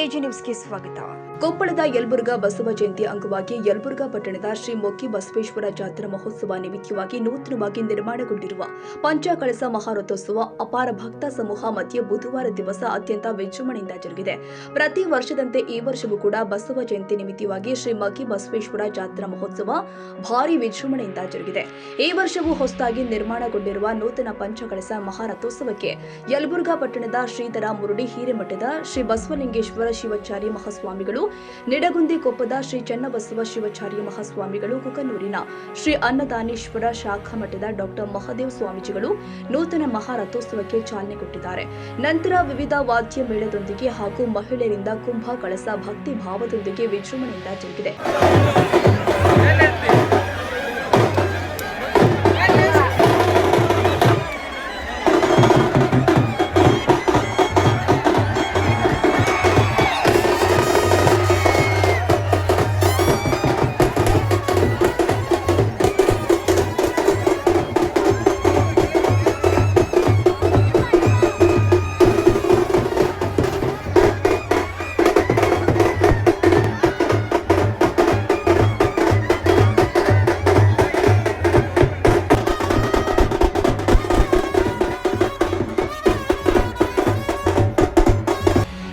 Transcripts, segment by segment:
AG ನ್ಯೂಸ್ಗೆ ಸ್ವಾಗತ. ಕೊಪ್ಪಳದ ಯಲಬುರ್ಗಾ ಬಸವ ಜಯಂತಿ ಅಂಗವಾಗಿ ಯಲಬುರ್ಗಾ ಪಟ್ಟಣದ ಶ್ರೀ ಮೊಕ್ಕಿ ಬಸವೇಶ್ವರ ಜಾತ್ರಾ ಮಹೋತ್ಸವ ನಿಮಿತ್ತವಾಗಿ ನೂತನವಾಗಿ ನಿರ್ಮಾಣಗೊಂಡಿರುವ ಪಂಚಕಳಸ ಮಹಾರಥೋತ್ಸವ ಅಪಾರ ಭಕ್ತ ಸಮೂಹ ಮಧ್ಯೆ ಬುಧವಾರ ದಿವಸ ಅತ್ಯಂತ ವಿಜೃಂಭಣೆಯಿಂದ ಜರುಗಿದೆ. ಪ್ರತಿ ವರ್ಷದಂತೆ ಈ ವರ್ಷವೂ ಕೂಡ ಬಸವ ಜಯಂತಿ ನಿಮಿತ್ತವಾಗಿ ಶ್ರೀ ಮೊಕ್ಕಿ ಬಸವೇಶ್ವರ ಜಾತ್ರಾ ಮಹೋತ್ಸವ ಭಾರಿ ವಿಜೃಂಭಣೆಯಿಂದ ಜರುಗಿದೆ. ಈ ವರ್ಷವೂ ಹೊಸದಾಗಿ ನಿರ್ಮಾಣಗೊಂಡಿರುವ ನೂತನ ಪಂಚಕಳಸ ಮಹಾರಥೋತ್ಸವಕ್ಕೆ ಯಲಬುರ್ಗಾ ಪಟ್ಟಣದ ಶ್ರೀಧರ ಮುರುಡಿ ಹಿರೇಮಠದ ಶ್ರೀ ಬಸವಲಿಂಗೇಶ್ವರ ಶಿವಾಚಾರ್ಯ ಮಹಾಸ್ವಾಮಿಗಳು, ನಿಡಗುಂದಿ ಕೊಪ್ಪದ ಶ್ರೀ ಚನ್ನಬಸವ ಶಿವಾಚಾರ್ಯ ಮಹಾಸ್ವಾಮಿಗಳು, ಕುಕನೂರಿನ ಶ್ರೀ ಅನ್ನದಾನೇಶ್ವರ ಶಾಖಾ ಮಠದ ಡಾಕ್ಟರ್ ಮಹಾದೇವ ಸ್ವಾಮೀಜಿಗಳು ನೂತನ ಮಹಾರಥೋತ್ಸವಕ್ಕೆ ಚಾಲನೆ ಕೊಟ್ಟಿದ್ದಾರೆ. ನಂತರ ವಿವಿಧ ವಾದ್ಯ ಮೇಳದೊಂದಿಗೆ ಹಾಗೂ ಮಹಿಳೆಯರಿಂದ ಕುಂಭ ಕಳಸ ಭಕ್ತಿ ಭಾವದೊಂದಿಗೆ ವಿಜೃಂಭಣೆಯಿಂದ ಜರುಗಿದೆ.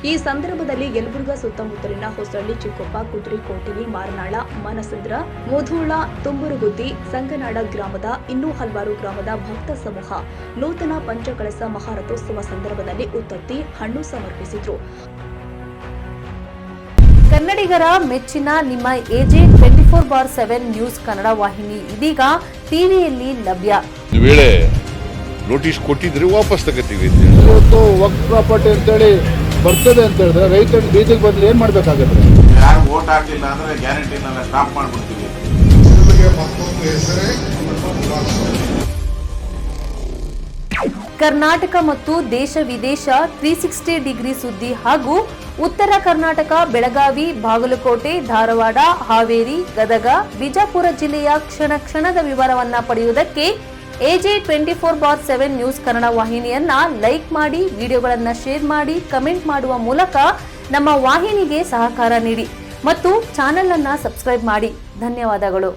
ಈ ಸಂದರ್ಭದಲ್ಲಿ ಯಲಬುರ್ಗಾ ಸುತ್ತಮುತ್ತಲಿನ ಹೊಸಳ್ಳಿ, ಚಿಕ್ಕೊಪ್ಪ, ಕುದ್ರಿ, ಕೋಟಿಲಿ, ಮಾರನಾಳ, ಮನಸಂದ್ರ, ಮುಧೋಳ, ತುಂಬುರುಗುದ್ದಿ, ಸಂಗನಾಡ ಗ್ರಾಮದ ಇನ್ನೂ ಹಲವಾರು ಗ್ರಾಮದ ಭಕ್ತ ಸಮೂಹ ನೂತನ ಪಂಚಕಳಸ ಮಹಾರಥೋತ್ಸವ ಸಂದರ್ಭದಲ್ಲಿ ಉತ್ತತ್ತಿ, ಹಣ್ಣು ಸಮರ್ಪಿಸಿದ್ರು. ಕನ್ನಡಿಗರ ಮೆಚ್ಚಿನ ನಿಮ್ಮ ಎಜೆ 24/7 ನ್ಯೂಸ್ ಕನ್ನಡ ವಾಹಿನಿ ಇದೀಗ ಟಿವಿಯಲ್ಲಿ ಲಭ್ಯ. ವೇಳೆ ನೋಟಿಸ್ ಕೊಟ್ಟಿದ್ರೆ ವಾಪಸ್ ತಗೋತೀವಿ. ಇವತ್ತು ವಕ್ಫ್ ಪ್ರಾಪರ್ಟಿ ಅಂತೇಳಿ ಬರ್ತದೆ ಅಂತ ಹೇಳಿದ್ರೆ ರೈತರು ಬೀದಿಗೆ ಬಂದ್ರೆ ಏನ್ ಮಾಡ್ಬೇಕಾಗತ್ತೆ? ಯಾರು ವೋಟ್ ಹಾಕಿಲ್ಲ ಅಂದ್ರೆ ಗ್ಯಾರಂಟಿನೆಲ್ಲ ಸ್ಟಾಪ್ ಮಾಡ್ಬಿಡ್ತೀವಿ. ಕರ್ನಾಟಕ ಮತ್ತು ದೇಶ ವಿದೇಶ 360 ಡಿಗ್ರಿ ಸುದ್ದಿ ಹಾಗೂ ಉತ್ತರ ಕರ್ನಾಟಕ, ಬೆಳಗಾವಿ, ಬಾಗಲಕೋಟೆ, ಧಾರವಾಡ, ಹಾವೇರಿ, ಗದಗ, ಬಿಜಾಪುರ ಜಿಲ್ಲೆಯ ಕ್ಷಣ ಕ್ಷಣದ ವಿವರವನ್ನ ಪಡೆಯುವುದಕ್ಕೆ ಎಜೆ 24/7 ನ್ಯೂಸ್ ಕನ್ನಡ ವಾಹಿನಿಯನ್ನ ಲೈಕ್ ಮಾಡಿ, ವಿಡಿಯೋಗಳನ್ನ ಶೇರ್ ಮಾಡಿ, ಕಮೆಂಟ್ ಮಾಡುವ ಮೂಲಕ ನಮ್ಮ ವಾಹಿನಿಗೆ ಸಹಕಾರ ನೀಡಿ ಮತ್ತು ಚಾನೆಲ್ ಅನ್ನ ಸಬ್ಸ್ಕ್ರೈಬ್ ಮಾಡಿ. ಧನ್ಯವಾದಗಳು.